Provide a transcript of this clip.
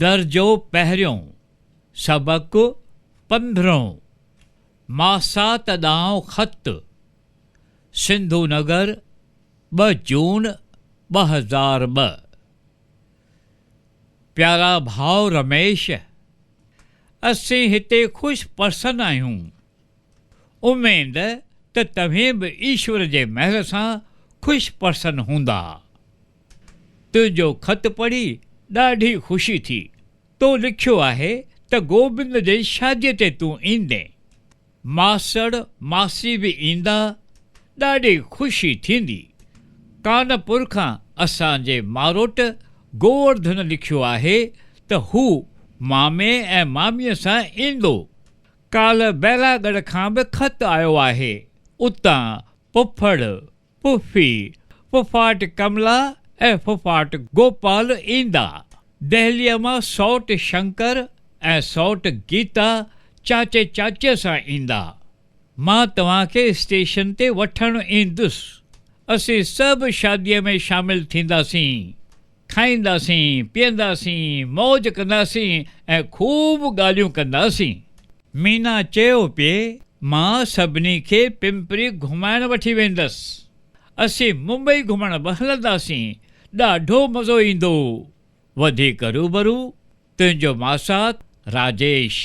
दर्जो पहिरियों सबक 15 मासात ॾांहुं ख़त सिंधु नगर 2 जून 2002। प्यारा भाउ रमेश, असीं हिते ख़ुशि परसन आहियूं। उमेद त तव्हीं बि ईश्वर जे महर सां ख़ुशि परसन हूंदा। तुंहिंजो ख़त पढ़ी ॾाढी ख़ुशी थी। तो लिखियो आहे त गोबिंद जे शादीअ ते तूं ईंदे, मासड़ मासी बि ईंदा, ॾाढी ख़ुशी थींदी। कानपुर खां असांजे मारोट गोवर्धन लिखियो आहे त हू मामे ऐं मामीअ सां ईंदो। काल्ह बैरागढ़ खां बि ख़त आयो आहे। उतां पुफड़, पुफी, फुफाट कमला ऐं फुफाट गोपाल ईंदा। दहलीअ मां सौट शंकर ऐं सौट गीता चाचे चाचीअ सां ईंदा। मां तव्हांखे स्टेशन ते वठणु ईंदुसि। असीं सभु शादीअ में शामिलु थींदासीं, खाईंदासीं, पीअंदासीं, मौज कंदासीं ऐं खूब ॻाल्हियूं कंदासीं। मीना चयो पिए, मां सभिनी खे पिंपरी घुमाइण वठी वेंदसि। असीं मुंबई घुमण बि हलंदासीं। ॾाढो मज़ो ईंदो। वधीक रूबरू तुंहिंजो मासात राजेश।